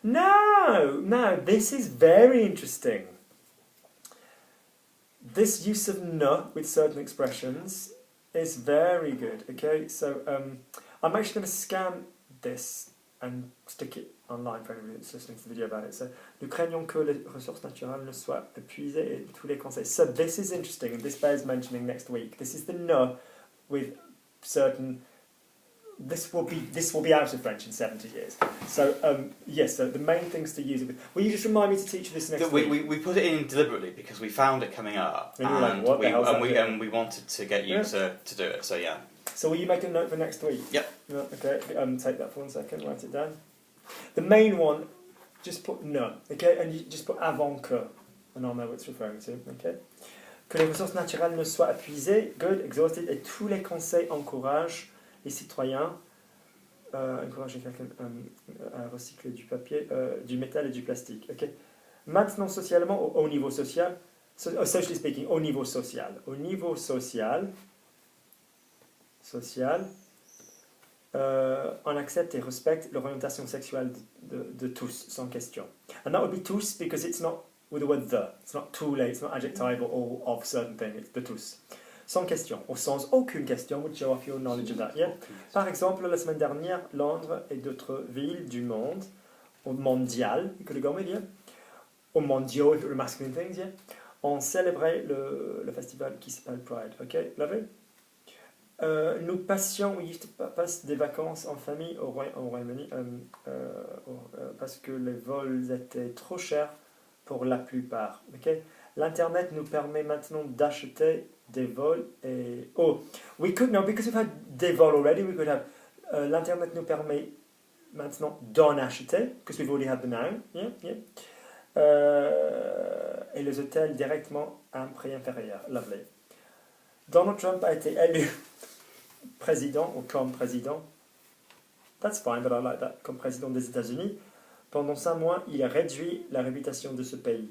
No, no, this is very interesting. This use of ne with certain expressions is very good. Okay, so I'm actually going to scan this and stick it online for anybody that's listening to the video about it. So, nous craignons que les ressources naturelles ne soient épuisées et tous les conseils. So this is interesting, and this bears mentioning next week. This is the ne with certain. This will be out of French in 70 years. So yes, so the main things to use it with. Will you just remind me to teach you this next week? We put it in deliberately because we found it coming up, and we wanted to get you to do it. So yeah. So will you make a note for next week? Yep. Okay. Take that for 1 second. Write it down. The main one, just put ne. Okay, and you just put avant que, and I'll know what it's referring to. Okay. Que les ressources naturelles ne soient épuisées. Good, exhausted, et tous les conseils encouragent les citoyens encourager quelqu'un à recycler du papier, du métal et du plastique. Okay. Maintenant, socialement, au niveau social, socially speaking, au niveau social. Au niveau social, on accepte et respecte l'orientation sexuelle de tous, sans question. And that would be tous because it's not with the word the. It's not too late, it's not adjectival or of certain thing, it's de tous. Sans question, au sens aucune question, would show off your knowledge of that. Yeah? Par exemple, la semaine dernière, Londres et d'autres villes du monde, au mondial, you could have gone with, yeah? Au mondiaux, if it were masculine things, yeah? On célébrait le festival qui s'appelle Pride. Okay, lovely? Nous passions, we used to pass des vacances en famille au Royaume-Uni parce que les vols étaient trop chers pour la plupart. Okay? L'Internet nous permet maintenant d'acheter des vols et... Oh, we could now, because we've had des vols already, we could have... L'Internet nous permet maintenant d'en acheter, because we've already had the noun. Yeah, yeah. Et les hôtels directement à un prix inférieur. Lovely. Donald Trump a été élu président, ou comme président. That's fine, but I like that. Comme président des États-Unis. Pendant 5 mois, il a réduit la réputation de ce pays.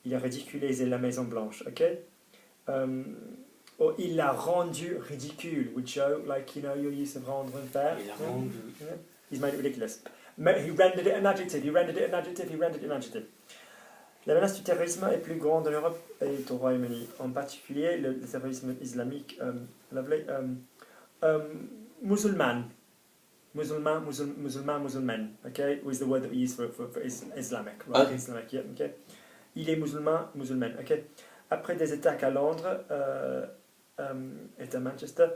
Il a ridiculisé la Maison Blanche, ok? Or il l'a rendu ridicule, would show, like, you know, your use of rendre and faire. Il a rendu. Yeah. He's made it ridiculous. He rendered it an adjective, he rendered it an adjective, he rendered it an adjective. La menace du terrorisme est plus grande en Europe et au Royaume-Uni. En particulier, le terrorisme islamique, musulman, okay, was the word that we use for Islamic, right? Okay. Islamic, yeah, okay. Il est musulman, ok. Après des attaques à Londres et à Manchester,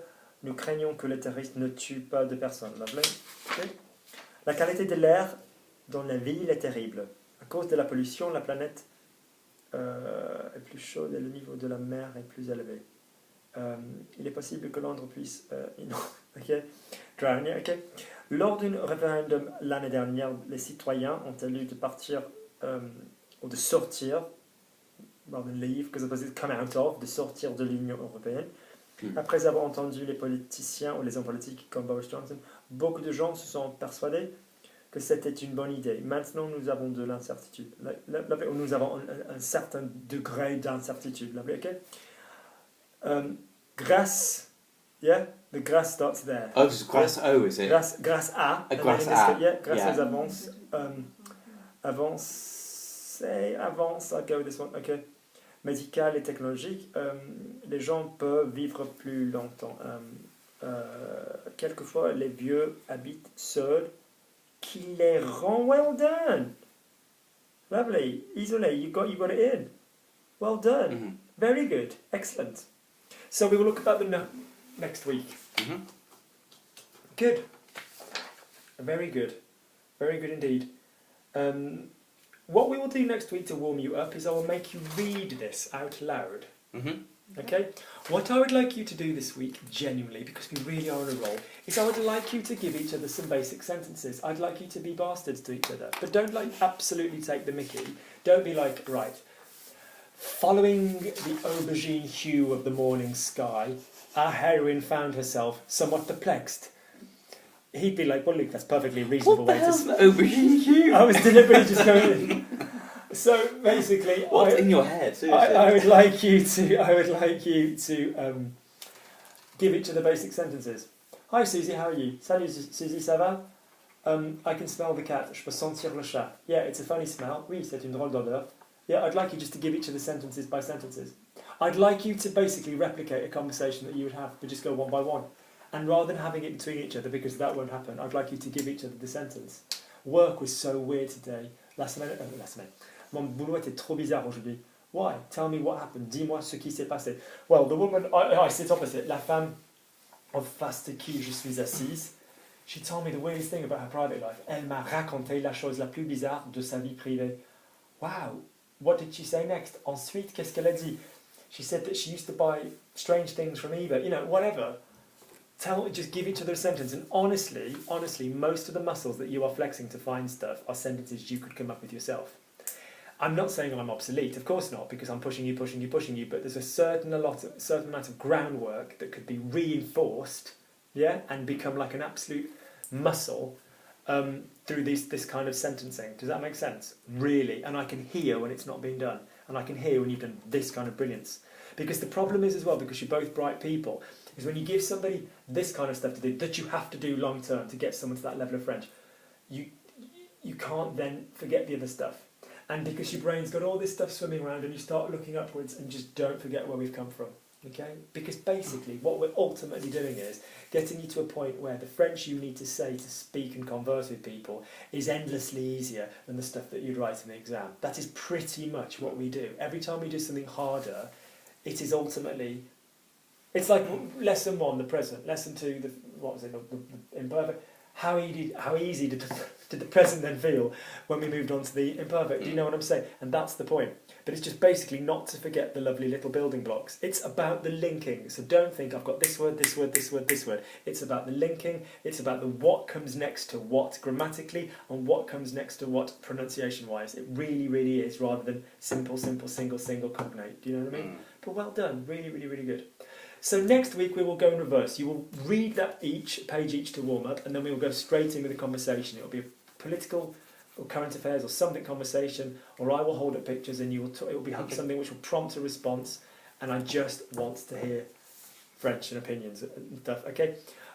nous craignons que les terroristes ne tuent pas de personnes. Okay. La qualité de l'air dans la ville est terrible. À cause de la pollution, la planète est plus chaude et le niveau de la mer est plus élevé. Il est possible que Londres puisse... drown, yeah, okay. Lors d'un référendum l'année dernière, les citoyens ont élu de partir... ou de sortir, rather than leave, because opposite come out of, de sortir de l'Union européenne. Après avoir entendu les politiciens ou les hommes politiques comme Boris Johnson, beaucoup de gens se sont persuadés que c'était une bonne idée. Maintenant, nous avons de l'incertitude. Nous avons un certain degré d'incertitude. Okay? Grâce, yeah, the grâce starts there. Oh, it's grâce au, is it? Grâce à. Grâce à. Yeah, grâce aux avances. Avance, I'll go with this one, okay. Médical et technologique, les gens peuvent vivre plus longtemps. Quelquefois, les vieux habitent seuls, qui les rend well done. Lovely, isolé, you got it in. Well done, very good, excellent. So we will look about the next week. Good, very good indeed. What we will do next week to warm you up is I will make you read this out loud. Okay? What I would like you to do this week, genuinely, because we really are on a roll, is I would like you to give each other some basic sentences. I'd like you to be bastards to each other. But don't absolutely take the mickey. Don't be like, right, following the aubergine hue of the morning sky, our heroine found herself somewhat perplexed. He'd be like, well, Luke, that's perfectly reasonable way to... What the hell's aubergine hue? I was deliberately just going in. So basically, what's in your head? I would like you to give each other basic sentences. Hi Susie, how are you? Salut Susie, ça va? I can smell the cat. Je peux sentir le chat. Yeah, it's a funny smell. Oui, c'est une drôle d'odeur. Yeah, I'd like you just to give each other sentences by sentences. I'd like you to basically replicate a conversation that you would have, but just go one by one. And rather than having it between each other, because that won't happen, I'd like you to give each other the sentence. Work was so weird today. La semaine. Mon boulot était trop bizarre aujourd'hui. Why? Tell me what happened. Dis-moi ce qui s'est passé. Well, the woman, I sit opposite. La femme en face de qui je suis assise. She told me the weirdest thing about her private life. Elle m'a raconté la chose la plus bizarre de sa vie privée. Wow. What did she say next? Ensuite, qu'est-ce qu'elle a dit? She said that she used to buy strange things from eBay. You know, whatever. Just give each other a sentence. And honestly, most of the muscles that you are flexing to find stuff are sentences you could come up with yourself. I'm not saying I'm obsolete, of course not, because I'm pushing you, but there's a certain amount of groundwork that could be reinforced, yeah, and become like an absolute muscle through this kind of sentencing. Does that make sense? Really? And I can hear when it's not being done, and I can hear when you've done this kind of brilliance. Because the problem is as well, because you're both bright people, is when you give somebody this kind of stuff to do, that you have to do long term to get someone to that level of French, you can't then forget the other stuff. And because your brain's got all this stuff swimming around and you start looking upwards and just don't forget where we've come from, okay? Because basically what we're ultimately doing is getting you to a point where the French you need to say to speak and converse with people is endlessly easier than the stuff that you'd write in the exam. That is pretty much what we do. Every time we do something harder, it is ultimately... It's like lesson 1, the present. Lesson 2, the imperfect. How easy did the present then feel when we moved on to the imperfect? Do you know what I'm saying? And that's the point. But it's just basically not to forget the lovely little building blocks. It's about the linking. So don't think I've got this word, this word, this word, this word. It's about the linking. It's about the what comes next to what grammatically and what comes next to what pronunciation-wise. It really, really is, rather than simple, single, cognate. Do you know what I mean? But well done. Really, really, really good. So next week we will go in reverse. You will read that page each to warm up, and then we will go straight in with a conversation. It will be a political or current affairs or something conversation, or I will hold up pictures and you will. It will be something which will prompt a response. And I just want to hear French and opinions and stuff. Okay.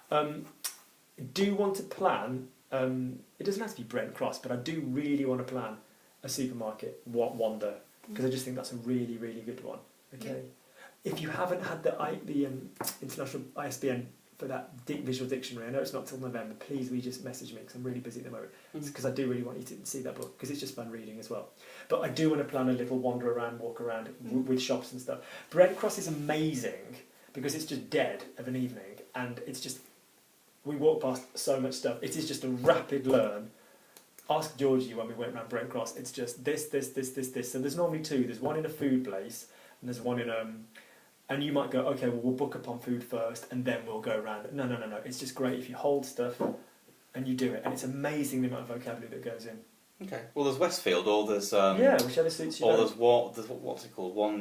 Do want to plan. It doesn't have to be Brent Cross, but I do really want to plan a supermarket wander, because I just think that's a really, really good one. Okay. Yeah. If you haven't had the international ISBN for that visual dictionary, I know it's not till November, please just message me, because I'm really busy at the moment. Because I do really want you to see that book, because it's just fun reading as well. But I do want to plan a little walk around with shops and stuff. Brent Cross is amazing, because it's just dead of an evening, and it's just, we walk past so much stuff. It is just a rapid learn. Ask Georgie when we went around Brent Cross, it's just this. So there's normally 2. There's one in a food place, and there's one in and you might go, okay, well, we'll book up on food first and then we'll go around. No. It's just great if you hold stuff and you do it. And it's amazing the amount of vocabulary that goes in. Okay. Well, there's Westfield, or there's... yeah, whichever suits you. Or there's what's it called? One